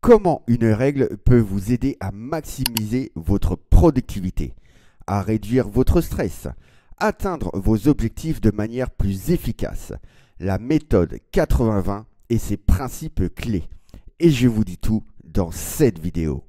Comment une règle peut vous aider à maximiser votre productivité, à réduire votre stress, atteindre vos objectifs de manière plus efficace? La méthode 80-20 et ses principes clés. Et je vous dis tout dans cette vidéo.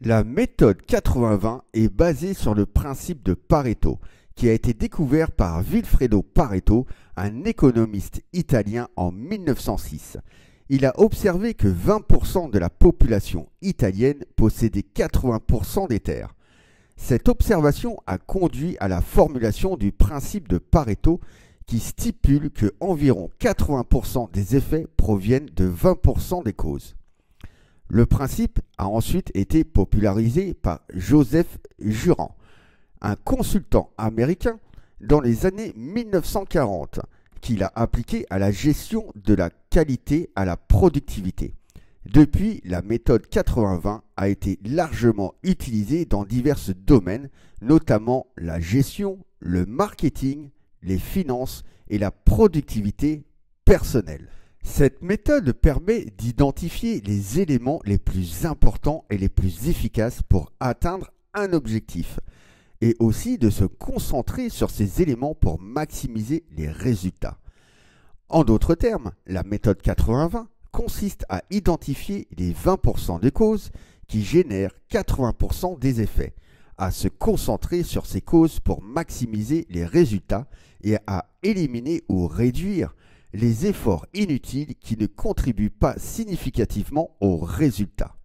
La méthode 80-20 est basée sur le principe de Pareto, qui a été découvert par Vilfredo Pareto, un économiste italien en 1906. Il a observé que 20% de la population italienne possédait 80% des terres. Cette observation a conduit à la formulation du principe de Pareto, qui stipule que environ 80% des effets proviennent de 20% des causes. Le principe a ensuite été popularisé par Joseph Juran, un consultant américain dans les années 1940, qu'il a appliqué à la gestion de la qualité à la productivité. Depuis, la méthode 80-20 a été largement utilisée dans divers domaines, notamment la gestion, le marketing, les finances et la productivité personnelle. Cette méthode permet d'identifier les éléments les plus importants et les plus efficaces pour atteindre un objectif, et aussi de se concentrer sur ces éléments pour maximiser les résultats. En d'autres termes, la méthode 80-20 consiste à identifier les 20% des causes qui génèrent 80% des effets, à se concentrer sur ces causes pour maximiser les résultats et à éliminer ou réduire les efforts inutiles qui ne contribuent pas significativement aux résultats.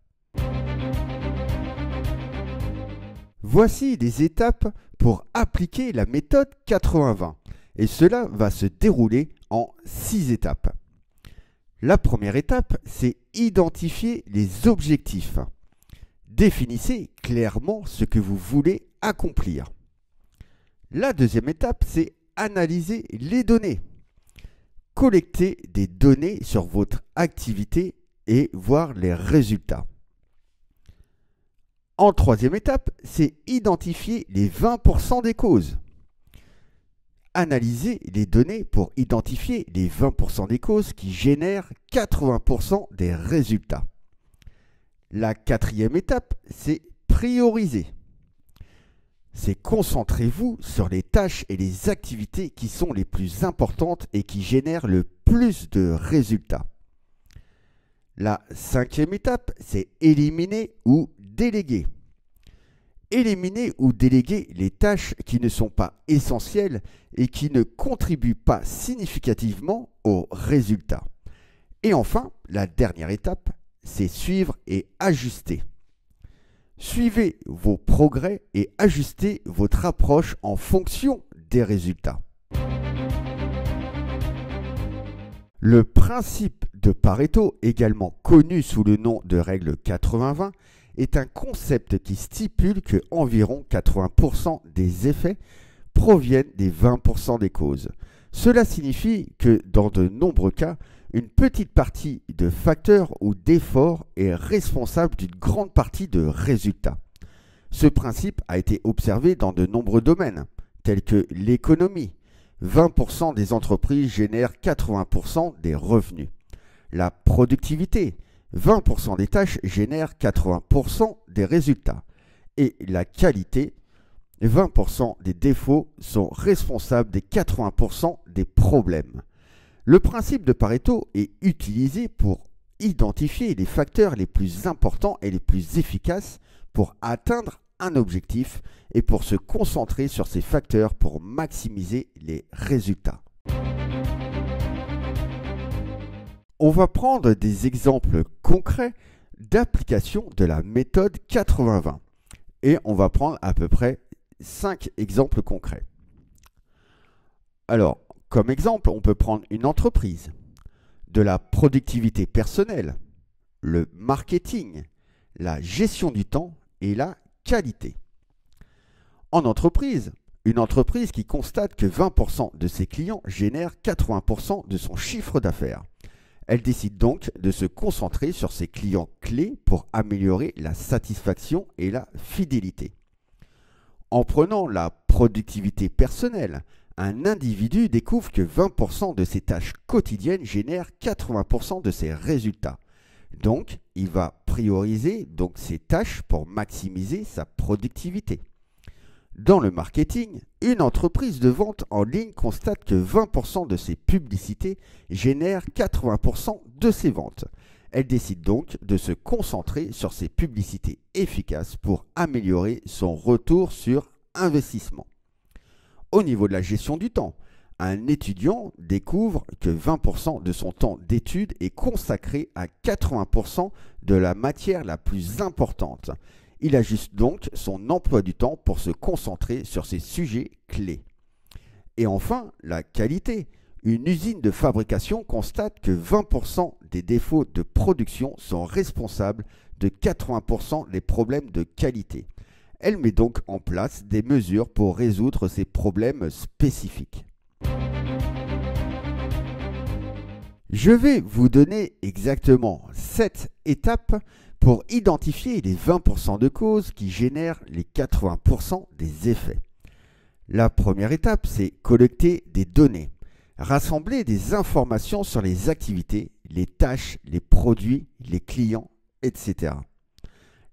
Voici des étapes pour appliquer la méthode 80-20 et cela va se dérouler en 6 étapes. La première étape, c'est identifier les objectifs. Définissez clairement ce que vous voulez accomplir. La deuxième étape, c'est analyser les données. Collecter des données sur votre activité et voir les résultats. En troisième étape, c'est identifier les 20% des causes. Analyser les données pour identifier les 20% des causes qui génèrent 80% des résultats. La quatrième étape, c'est prioriser. C'est concentrez-vous sur les tâches et les activités qui sont les plus importantes et qui génèrent le plus de résultats. La cinquième étape, c'est éliminer ou déléguer. Éliminer ou déléguer les tâches qui ne sont pas essentielles et qui ne contribuent pas significativement aux résultats. Et enfin, la dernière étape, c'est suivre et ajuster. Suivez vos progrès et ajustez votre approche en fonction des résultats. Le principe de Pareto, également connu sous le nom de règle 80-20, est un concept qui stipule que environ 80% des effets proviennent des 20% des causes. Cela signifie que dans de nombreux cas, une petite partie de facteurs ou d'efforts est responsable d'une grande partie de résultats. Ce principe a été observé dans de nombreux domaines, tels que l'économie. 20% des entreprises génèrent 80% des revenus. La productivité. 20% des tâches génèrent 80% des résultats. Et la qualité. 20% des défauts sont responsables des 80% des problèmes. Le principe de Pareto est utilisé pour identifier les facteurs les plus importants et les plus efficaces pour atteindre un objectif et pour se concentrer sur ces facteurs pour maximiser les résultats. On va prendre des exemples concrets d'application de la méthode 80-20 et on va prendre à peu près 5 exemples concrets. Alors, comme exemple, on peut prendre une entreprise, de la productivité personnelle, le marketing, la gestion du temps et la qualité. En entreprise, une entreprise qui constate que 20% de ses clients génèrent 80% de son chiffre d'affaires. Elle décide donc de se concentrer sur ses clients clés pour améliorer la satisfaction et la fidélité. En prenant la productivité personnelle, un individu découvre que 20% de ses tâches quotidiennes génèrent 80% de ses résultats. Donc, il va prioriser ses tâches pour maximiser sa productivité. Dans le marketing, une entreprise de vente en ligne constate que 20% de ses publicités génèrent 80% de ses ventes. Elle décide donc de se concentrer sur ses publicités efficaces pour améliorer son retour sur investissement. Au niveau de la gestion du temps, un étudiant découvre que 20% de son temps d'étude est consacré à 80% de la matière la plus importante. Il ajuste donc son emploi du temps pour se concentrer sur ces sujets clés. Et enfin, la qualité. Une usine de fabrication constate que 20% des défauts de production sont responsables de 80% des problèmes de qualité. Elle met donc en place des mesures pour résoudre ces problèmes spécifiques. Je vais vous donner exactement 7 étapes pour identifier les 20% de causes qui génèrent les 80% des effets. La première étape, c'est collecter des données, rassembler des informations sur les activités, les tâches, les produits, les clients, etc.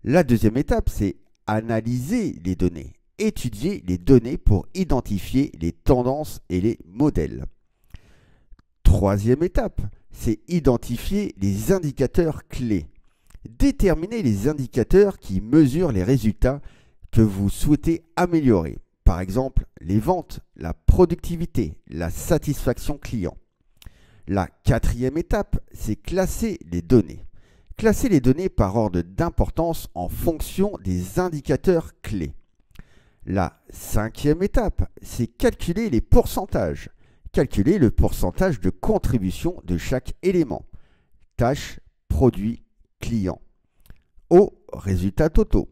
La deuxième étape, c'est analyser les données, étudier les données pour identifier les tendances et les modèles. Troisième étape, c'est identifier les indicateurs clés. Déterminer les indicateurs qui mesurent les résultats que vous souhaitez améliorer. Par exemple, les ventes, la productivité, la satisfaction client. La quatrième étape, c'est classer les données. Classer les données par ordre d'importance en fonction des indicateurs clés. La cinquième étape, c'est calculer les pourcentages. Calculer le pourcentage de contribution de chaque élément. Tâche, produit, client. Aux résultats totaux.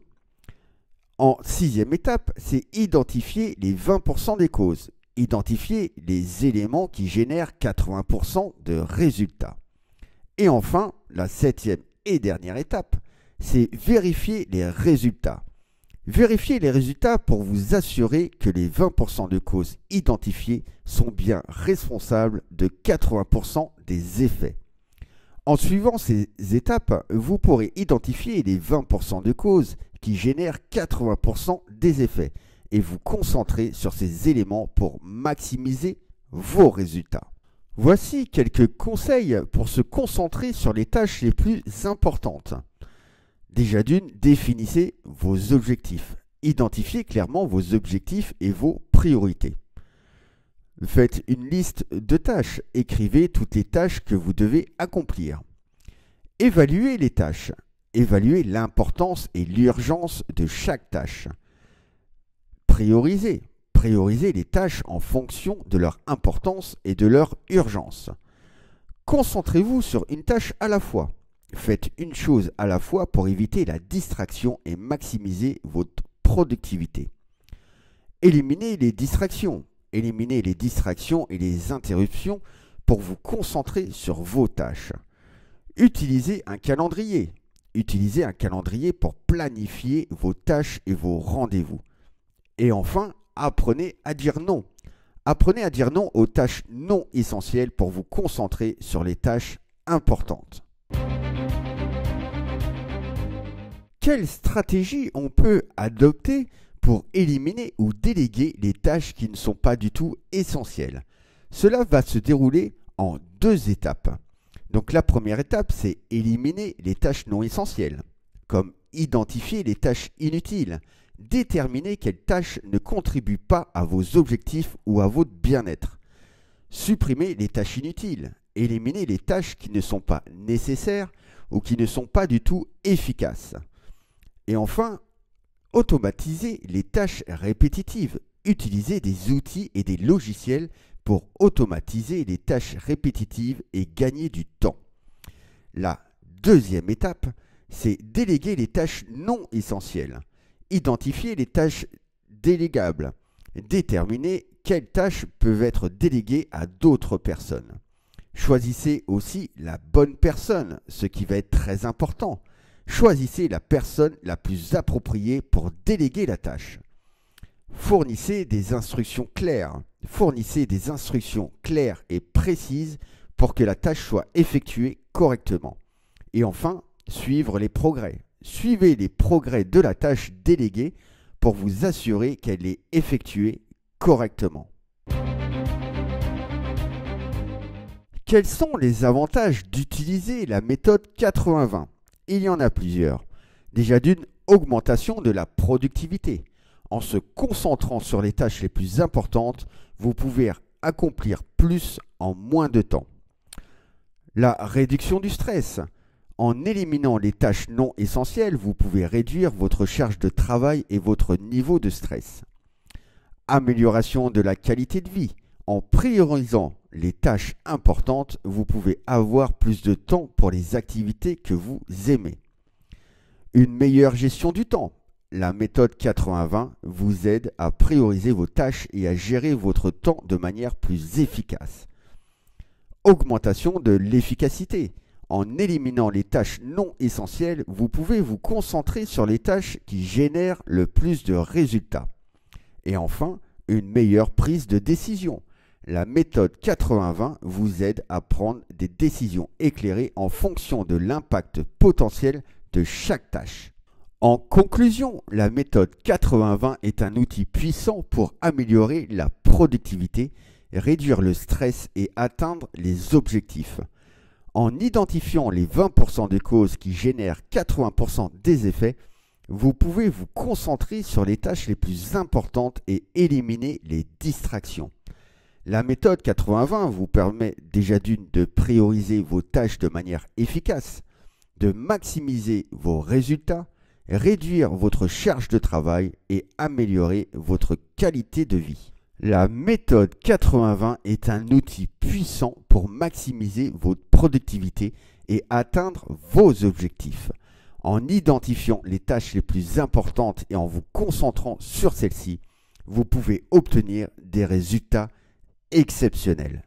En sixième étape, c'est identifier les 20% des causes. Identifier les éléments qui génèrent 80% de résultats. Et enfin, la septième et dernière étape, c'est vérifier les résultats. Vérifiez les résultats pour vous assurer que les 20% de causes identifiées sont bien responsables de 80% des effets. En suivant ces étapes, vous pourrez identifier les 20% de causes qui génèrent 80% des effets et vous concentrer sur ces éléments pour maximiser vos résultats. Voici quelques conseils pour se concentrer sur les tâches les plus importantes. Déjà d'une, définissez vos objectifs. Identifiez clairement vos objectifs et vos priorités. Faites une liste de tâches. Écrivez toutes les tâches que vous devez accomplir. Évaluez les tâches. Évaluez l'importance et l'urgence de chaque tâche. Priorisez. Priorisez les tâches en fonction de leur importance et de leur urgence. Concentrez-vous sur une tâche à la fois. Faites une chose à la fois pour éviter la distraction et maximiser votre productivité. Éliminez les distractions. Éliminez les distractions et les interruptions pour vous concentrer sur vos tâches. Utilisez un calendrier. Utilisez un calendrier pour planifier vos tâches et vos rendez-vous. Et enfin, apprenez à dire non. Apprenez à dire non aux tâches non essentielles pour vous concentrer sur les tâches importantes. Quelle stratégie on peut adopter pour éliminer ou déléguer les tâches qui ne sont pas du tout essentielles? Cela va se dérouler en 2 étapes. Donc la première étape, c'est éliminer les tâches non essentielles, comme identifier les tâches inutiles, déterminer quelles tâches ne contribuent pas à vos objectifs ou à votre bien-être. Supprimer les tâches inutiles, éliminer les tâches qui ne sont pas nécessaires ou qui ne sont pas du tout efficaces. Et enfin, automatiser les tâches répétitives. Utilisez des outils et des logiciels pour automatiser les tâches répétitives et gagner du temps. La deuxième étape, c'est déléguer les tâches non essentielles. Identifiez les tâches délégables. Déterminez quelles tâches peuvent être déléguées à d'autres personnes. Choisissez aussi la bonne personne, ce qui va être très important. Choisissez la personne la plus appropriée pour déléguer la tâche. Fournissez des instructions claires. Fournissez des instructions claires et précises pour que la tâche soit effectuée correctement. Et enfin, suivre les progrès. Suivez les progrès de la tâche déléguée pour vous assurer qu'elle est effectuée correctement. Quels sont les avantages d'utiliser la méthode 80-20 ? Il y en a plusieurs. Déjà d'une augmentation de la productivité. En se concentrant sur les tâches les plus importantes, vous pouvez accomplir plus en moins de temps. La réduction du stress. En éliminant les tâches non essentielles, vous pouvez réduire votre charge de travail et votre niveau de stress. Amélioration de la qualité de vie. En priorisant les tâches importantes, vous pouvez avoir plus de temps pour les activités que vous aimez. Une meilleure gestion du temps. La méthode 80-20 vous aide à prioriser vos tâches et à gérer votre temps de manière plus efficace. Augmentation de l'efficacité. En éliminant les tâches non essentielles, vous pouvez vous concentrer sur les tâches qui génèrent le plus de résultats. Et enfin, une meilleure prise de décision. La méthode 80-20 vous aide à prendre des décisions éclairées en fonction de l'impact potentiel de chaque tâche. En conclusion, la méthode 80-20 est un outil puissant pour améliorer la productivité, réduire le stress et atteindre les objectifs. En identifiant les 20% des causes qui génèrent 80% des effets, vous pouvez vous concentrer sur les tâches les plus importantes et éliminer les distractions. La méthode 80-20 vous permet déjà de prioriser vos tâches de manière efficace, de maximiser vos résultats, réduire votre charge de travail et améliorer votre qualité de vie. La méthode 80-20 est un outil puissant pour maximiser votre productivité et atteindre vos objectifs. En identifiant les tâches les plus importantes et en vous concentrant sur celles-ci, vous pouvez obtenir des résultats exceptionnels.